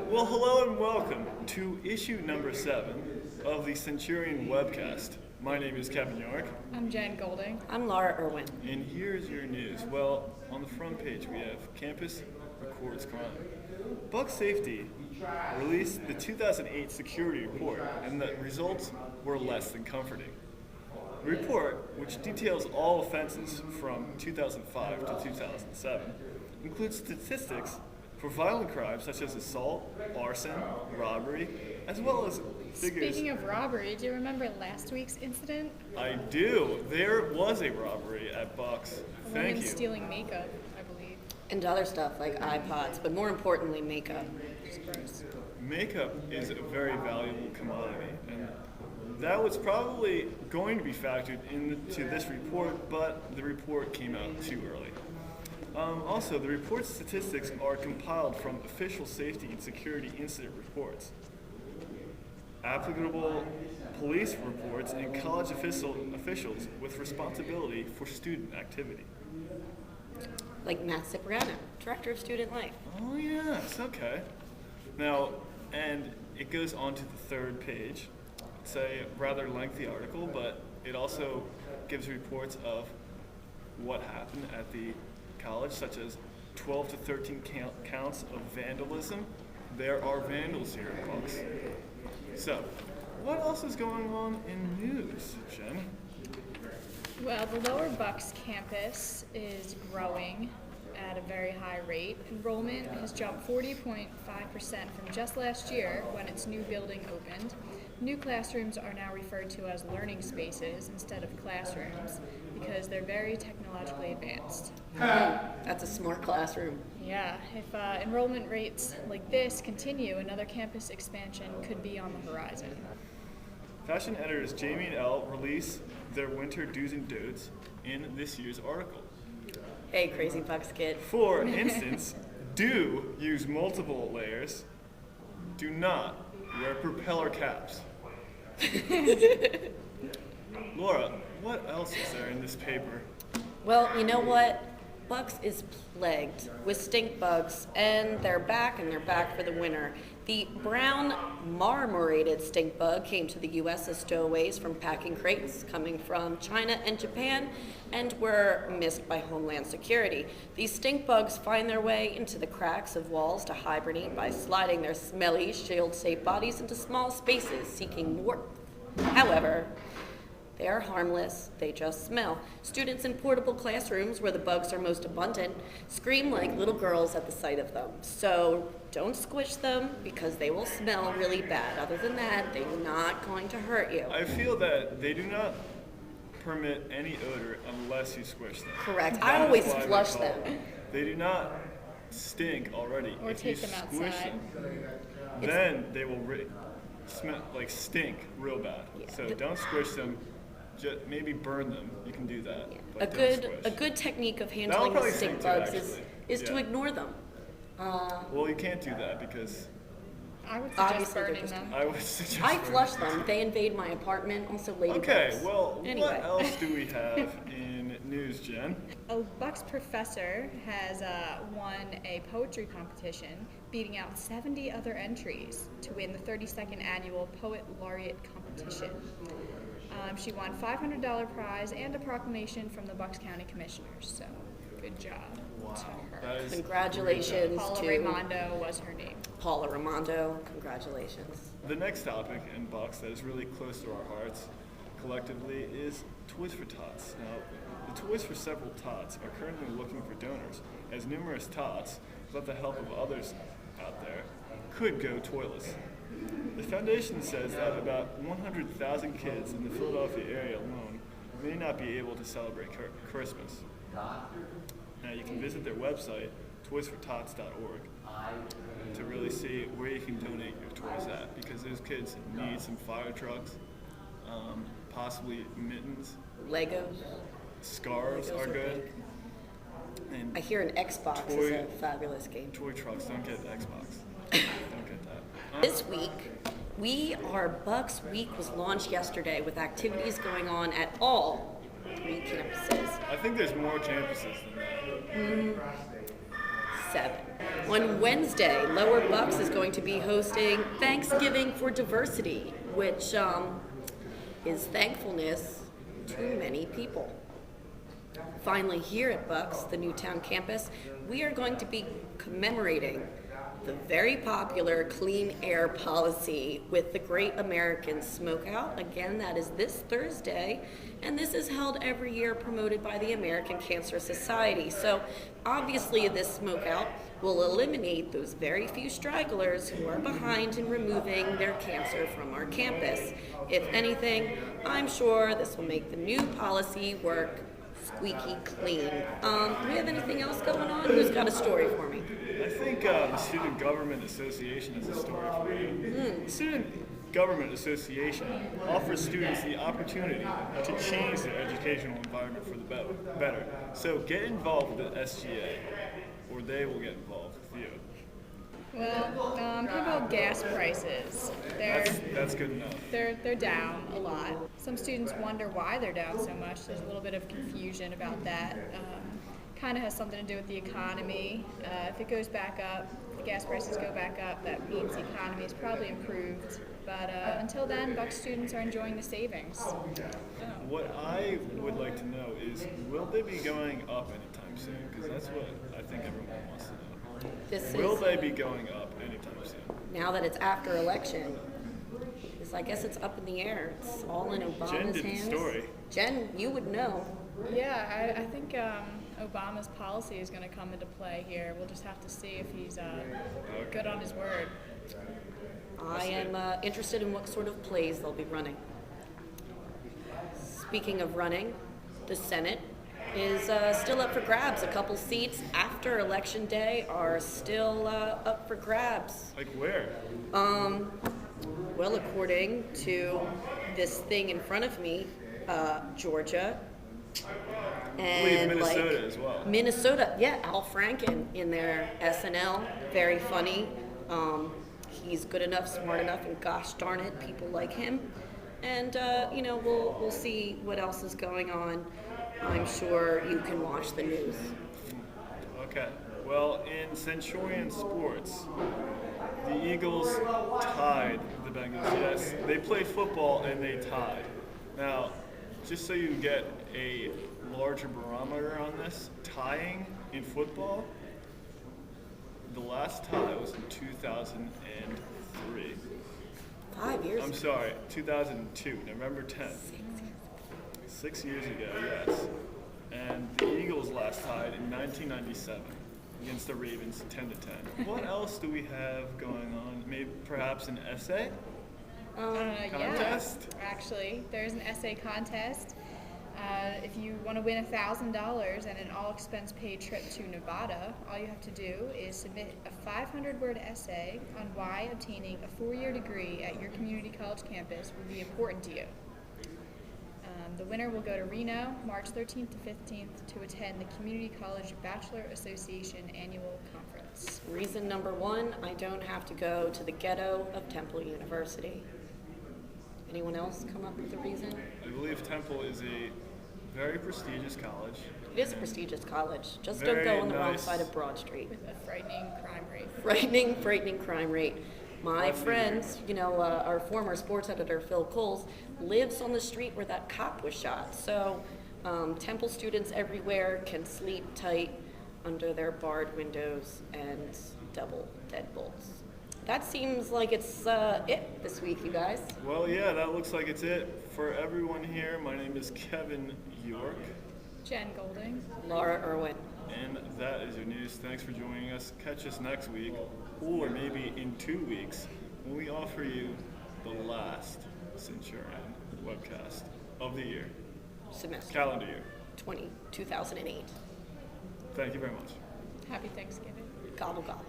Well, hello and welcome to issue number 7 of the Centurion webcast. My name is Kevin York. I'm Jen Golding. I'm Laura Irwin. And here's your news. Well, on the front page we have Campus Records Crime. Bug Safety released the 2008 security report, and the results were less than comforting. The report, which details all offenses from 2005 to 2007, includes statistics for violent crimes such as assault, arson, robbery, as well as figures. Speaking of robbery, do you remember last week's incident? I do. There was a robbery at Bucks. A Thank woman you. stealing makeup, I believe. And other stuff like iPods, but more importantly, makeup. Which is gross. Makeup is a very valuable commodity, and that was probably going to be factored into this report, but the report came out too early. Also, the report's statistics are compiled from official safety and security incident reports, applicable police reports, and college officials with responsibility for student activity. Like Matt Cipriano, Director of Student Life. Oh yes, okay. Now, and it goes on to the third page. It's a rather lengthy article, but it also gives reports of what happened at the college, such as 12 to 13 counts of vandalism. There are vandals here at Bucks. So, what else is going on in news, Jen? Well, the Lower Bucks campus is growing at a very high rate. Enrollment has jumped 40.5% from just last year when its new building opened. New classrooms are now referred to as learning spaces instead of classrooms because they're very technologically advanced. That's a smart classroom. Yeah, if enrollment rates like this continue, another campus expansion could be on the horizon. Fashion editors Jamie and Elle release their winter do's and don'ts in this year's article. Hey, crazy Bucks kid. For instance, do use multiple layers. Do not wear propeller caps. Laura, what else is there in this paper? Well, you know what? Bucks is plagued with stink bugs, and they're back for the winter. The brown marmorated stink bug came to the U.S. as stowaways from packing crates coming from China and Japan, and were missed by Homeland Security. These stink bugs find their way into the cracks of walls to hibernate by sliding their smelly, shield-shaped bodies into small spaces seeking warmth. However, they are harmless, they just smell. Students in portable classrooms where the bugs are most abundant scream like little girls at the sight of them. So don't squish them because they will smell really bad. Other than that, they're not going to hurt you. I feel that they do not permit any odor unless you squish them. Correct. That I is always why we flush call them. it. They do not stink already. Or if take you them squish outside. them, then they will smell like stink real bad. Yeah. So don't squish them. Just maybe burn them. You can do that. A But don't good squish. a good technique of That'll handling the probably stink stink too, bugs actually. is to Yeah. ignore them. Well, you can't do that because I would suggest Obviously, they're burning just- them. I would suggest. I flush them. They invade my apartment. Also, ladybugs. Okay, well, Anyway. what else do we have in news, Jen? A Bucks professor has won a poetry competition, beating out 70 other entries to win the 32nd annual Poet Laureate competition. She won $500 prize and a proclamation from the Bucks County Commissioners. So, good job to her. That is Congratulations Paula to Raimondo was her name. Paula Raimondo. Congratulations. The next topic in Bucks that is really close to our hearts collectively is Toys for Tots. Now, the Toys for Several Tots are currently looking for donors, as numerous tots, without the help of others out there, could go toyless. The foundation says that about 100,000 kids in the Philadelphia area alone may not be able to celebrate Christmas. Now, you can visit their website, toysfortots.org, to really see where you can donate your toys at, because those kids need some fire trucks, possibly mittens, Legos. scarves Legos are are good, and I hear an Xbox is Toy- a fabulous game. toy trucks. Don't get Xbox. Don't get that. This week, our Bucks Week was launched yesterday with activities going on at all 3 campuses. I think there's more campuses than that. 7. On Wednesday, Lower Bucks is going to be hosting Thanksgiving for Diversity, which is thankfulness to many people. Finally, here at Bucks, the Newtown campus, we are going to be commemorating the very popular clean air policy with the Great American Smokeout. Again, that is this Thursday, and this is held every year, promoted by the American Cancer Society. So obviously this smokeout will eliminate those very few stragglers who are behind in removing their cancer from our campus. If anything, I'm sure this will make the new policy work squeaky clean. Do we have anything else going on? Who's got a story for me? I think the Student Government Association has a story for you. The Student Government Association offers students the opportunity to change their educational environment for the better. So get involved with the SGA, or they will get involved with you. Well, how about gas prices? That's good enough. They're down a lot. Some students wonder why they're down so much. There's a little bit of confusion about that. Kind of has something to do with the economy. If it goes back up, if gas prices go back up, that means the economy is probably improved. But until then, Buck students are enjoying the savings. What I would like to know is, will they be going up anytime soon? Because that's what I think everyone wants to know. Will they be going up anytime soon? Now that it's after election, I guess it's up in the air. It's all in Obama's Jen did hands. the story. Jen, you would know. Yeah, I think Obama's policy is going to come into play here. We'll just have to see if he's good on his word. I am interested in what sort of plays they'll be running. Speaking of running, the Senate is still up for grabs. A couple seats after Election Day are still up for grabs. Like where? Well, according to this thing in front of me, Georgia, and Minnesota as well. Minnesota, yeah, Al Franken in their SNL, very funny. He's good enough, smart enough, and gosh darn it, people like him. And we'll see what else is going on. I'm sure you can watch the news. Okay. Well, in Centurion sports, the Eagles tied the Bengals. Yes, they played football and they tied. Now, just so you get a larger barometer on this, tying in football, the last tie was in 2003. 5 years. I'm sorry, 2002, November 10th. 6 years ago, yes. And the Eagles last tied in 1997 against the Ravens, 10-10. What else do we have going on? Maybe perhaps an essay contest? Yeah, actually, there's an essay contest. If you want to win $1,000 and an all-expense-paid trip to Nevada, all you have to do is submit a 500-word essay on why obtaining a 4-year degree at your community college campus would be important to you. The winner will go to Reno, March 13th to 15th, to attend the Community College Bachelor Association Annual Conference. Reason number 1, I don't have to go to the ghetto of Temple University. Anyone else come up with a reason? I believe Temple is a very prestigious college. It is a prestigious college. Just Very don't go on the wrong nice. side of Broad Street. With a frightening crime rate. Frightening crime rate. My friend, our former sports editor, Phil Coles, lives on the street where that cop was shot. So Temple students everywhere can sleep tight under their barred windows and double deadbolts. That seems like it's it this week, you guys. Well, yeah, that looks like it's it. For everyone here, my name is Kevin York. Jen Golding. Laura Irwin. And that is your news. Thanks for joining us. Catch us next week, or maybe in 2 weeks, when we offer you the last Centurion webcast of the year. Semester. Calendar year. 2008. Thank you very much. Happy Thanksgiving. Gobble gobble.